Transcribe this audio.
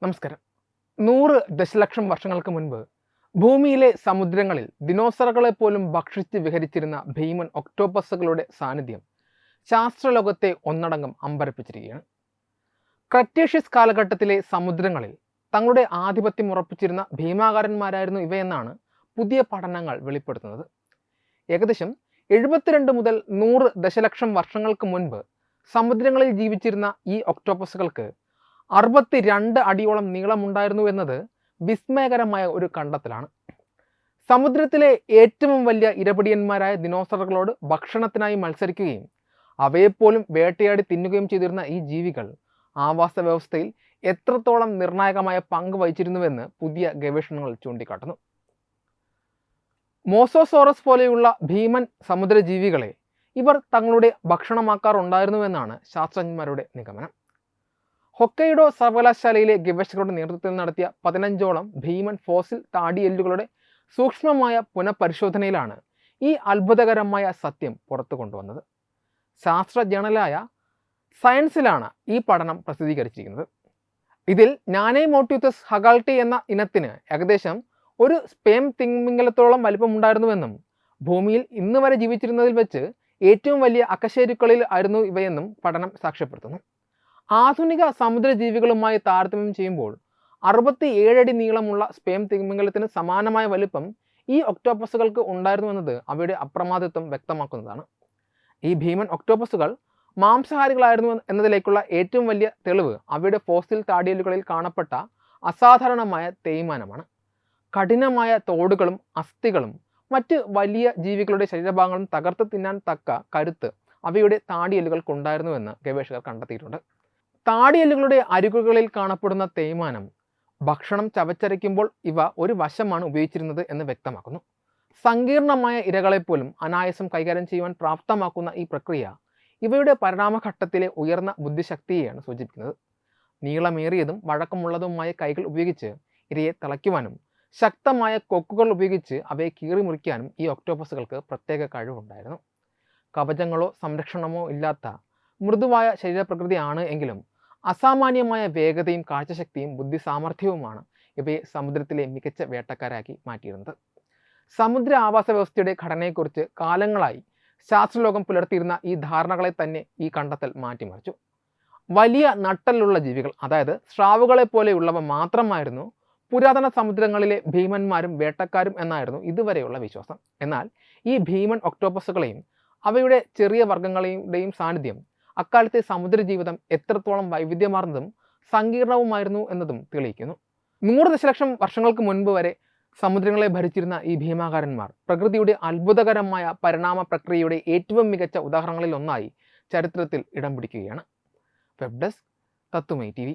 നമസ്കാരം. 100 ദശലക്ഷം വർഷങ്ങൾക്ക് മുൻപ് ഭൂമിയിലെ സമുദ്രങ്ങളിൽ ദിനോസറുകളെ പോലും ഭക്ഷിച്ച് വിഹരിച്ചിരുന്ന ഭീമൻ ഒക്ടോപസുകളുടെ സാന്നിധ്യം ശാസ്ത്രലോകത്തെ ഒന്നടങ്കം അമ്പരപ്പിച്ചിരിക്കുകയാണ്. ക്രറ്റേഷ്യസ് കാലഘട്ടത്തിലെ സമുദ്രങ്ങളിൽ തങ്ങളുടെ ആധിപത്യം ഉറപ്പിച്ചിരുന്ന ഭീമാകാരന്മാരായിരുന്നു ഇവയെന്നാണ് പുതിയ പഠനങ്ങൾ വെളിപ്പെടുത്തുന്നത്. ഏകദേശം 72 മുതൽ 100 ദശലക്ഷം വർഷങ്ങൾക്ക് മുൻപ് സമുദ്രങ്ങളിൽ ജീവിച്ചിരുന്ന ഈ ഒക്ടോപസുകൾക്ക് 62 അടിയോളം നീളമുണ്ടായിരുന്നു എന്നത് വിസ്മയകരമായ ഒരു കണ്ടെത്തലാണ്. സമുദ്രത്തിലെ ഏറ്റവും വലിയ ഇരപിടിയന്മാരായ ദിനോസറുകളോട് ഭക്ഷണത്തിനായി മത്സരിക്കുകയും അവയെപ്പോലും വേട്ടയാടി തിന്നുകയും ചെയ്തിരുന്ന ഈ ജീവികൾ ആവാസ വ്യവസ്ഥയിൽ എത്രത്തോളം നിർണായകമായ പങ്ക് വഹിച്ചിരുന്നുവെന്ന് പുതിയ ഗവേഷണങ്ങൾ ചൂണ്ടിക്കാട്ടുന്നു. മോസോസോറസ് പോലെയുള്ള ഭീമൻ സമുദ്രജീവികളെ ഇവർ തങ്ങളുടെ ഭക്ഷണമാക്കാറുണ്ടായിരുന്നുവെന്നാണ് ശാസ്ത്രജ്ഞന്മാരുടെ നിഗമനം. ഹൊക്കൈഡോ സർവകലാശാലയിലെ ഗവേഷകരുടെ നേതൃത്വത്തിൽ നടത്തിയ 15ഓളം ഭീമൻ ഫോസിൽ താടിയെല്ലുകളുടെ സൂക്ഷ്മമായ പുനഃപരിശോധനയിലാണ് ഈ അത്ഭുതകരമായ സത്യം പുറത്തു കൊണ്ടുവന്നത്. ശാസ്ത്ര ജേണലായ സയൻസിലാണ് ഈ പഠനം പ്രസിദ്ധീകരിച്ചിരിക്കുന്നത്. ഇതിൽ നാനോമോട്യൂത്തസ് ഹഗാൾട്ടി എന്ന ഇനത്തിന് ഏകദേശം ഒരു സ്പേം തിമിംഗലത്തോളം വലിപ്പമുണ്ടായിരുന്നുവെന്നും ഭൂമിയിൽ ഇന്ന് വരെ ജീവിച്ചിരുന്നതിൽ വെച്ച് ഏറ്റവും വലിയ അക്കശേരുക്കളിൽ ആയിരുന്നു ഇവയെന്നും പഠനം സാക്ഷ്യപ്പെടുത്തുന്നു. ആധുനിക സമുദ്രജീവികളുമായി താരതമ്യം ചെയ്യുമ്പോൾ 67 അടി നീളമുള്ള സ്പേം തിമിംഗലത്തിന് സമാനമായ വലിപ്പം ഈ ഒക്ടോപസുകൾക്ക് ഉണ്ടായിരുന്നുവെന്നത് അവയുടെ അപ്രമാദിത്വം വ്യക്തമാക്കുന്നതാണ്. ഈ ഭീമൻ ഒക്ടോപസുകൾ മാംസാഹാരികളായിരുന്നു എന്നതിലേക്കുള്ള ഏറ്റവും വലിയ തെളിവ് അവയുടെ ഫോസിൽ താടിയെല്ലുകളിൽ കാണപ്പെട്ട അസാധാരണമായ തേയ്മാനമാണ്. കഠിനമായ തോടുകളും അസ്ഥികളും മറ്റ് വലിയ ജീവികളുടെ ശരീരഭാഗങ്ങളും തകർത്ത് തിന്നാൻ തക്ക കരുത്ത് അവയുടെ താടിയെല്ലുകൾക്കുണ്ടായിരുന്നുവെന്ന് ഗവേഷകർ കണ്ടെത്തിയിട്ടുണ്ട്. താടിയെല്ലുകളുടെ അരികുകളിൽ കാണപ്പെടുന്ന തേയ്മാനം ഭക്ഷണം ചവച്ചരയ്ക്കുമ്പോൾ ഇവ ഒരു വശമാണ് ഉപയോഗിച്ചിരുന്നത് എന്ന് വ്യക്തമാക്കുന്നു. സങ്കീർണമായ ഇരകളെപ്പോലും അനായാസം കൈകാര്യം ചെയ്യുവാൻ പ്രാപ്തമാക്കുന്ന ഈ പ്രക്രിയ ഇവയുടെ പരിണാമഘട്ടത്തിലെ ഉയർന്ന ബുദ്ധിശക്തിയെയാണ് സൂചിപ്പിക്കുന്നത്. നീളമേറിയതും വഴക്കമുള്ളതുമായ കൈകൾ ഉപയോഗിച്ച് ഇരയെ തിളയ്ക്കുവാനും ശക്തമായ കൊക്കുകൾ ഉപയോഗിച്ച് അവയെ കീറി മുറിക്കാനും ഈ ഒക്ടോപസുകൾക്ക് പ്രത്യേക കഴിവുണ്ടായിരുന്നു. കവചങ്ങളോ സംരക്ഷണമോ ഇല്ലാത്ത മൃദുവായ ശരീരപ്രകൃതിയാണ് എങ്കിലും അസാമാന്യമായ വേഗതയും കാഴ്ചശക്തിയും ബുദ്ധി സാമർഥ്യവുമാണ് ഇവയെ സമുദ്രത്തിലെ മികച്ച വേട്ടക്കാരാക്കി മാറ്റിയിരുന്നത്. സമുദ്ര ആവാസ വ്യവസ്ഥയുടെ ഘടനയെക്കുറിച്ച് കാലങ്ങളായി ശാസ്ത്രലോകം പുലർത്തിയിരുന്ന ഈ ധാരണകളെ തന്നെ ഈ കണ്ടെത്തൽ മാറ്റിമറിച്ചു. വലിയ നട്ടലുള്ള ജീവികൾ, അതായത് സ്രാവുകളെ പോലെയുള്ളവ മാത്രമായിരുന്നു പുരാതന സമുദ്രങ്ങളിലെ ഭീമന്മാരും വേട്ടക്കാരും എന്നായിരുന്നു ഇതുവരെയുള്ള വിശ്വാസം. എന്നാൽ ഈ ഭീമൻ ഒക്ടോപസുകളെയും അവയുടെ ചെറിയ വർഗ്ഗങ്ങളുടെയും സാന്നിധ്യം അക്കാലത്തെ സമുദ്രജീവിതം എത്രത്തോളം വൈവിധ്യമാർന്നതും സങ്കീർണവുമായിരുന്നു എന്നതും തെളിയിക്കുന്നു. 100 ദശലക്ഷം വർഷങ്ങൾക്ക് മുൻപ് വരെ സമുദ്രങ്ങളെ ഭരിച്ചിരുന്ന ഈ ഭീമാകാരന്മാർ പ്രകൃതിയുടെ അത്ഭുതകരമായ പരിണാമ പ്രക്രിയയുടെ ഏറ്റവും മികച്ച ഉദാഹരണങ്ങളിൽ ഒന്നായി ചരിത്രത്തിൽ ഇടം പിടിക്കുകയാണ്. വെബ് ഡെസ്ക് തത്തുമൈ TV.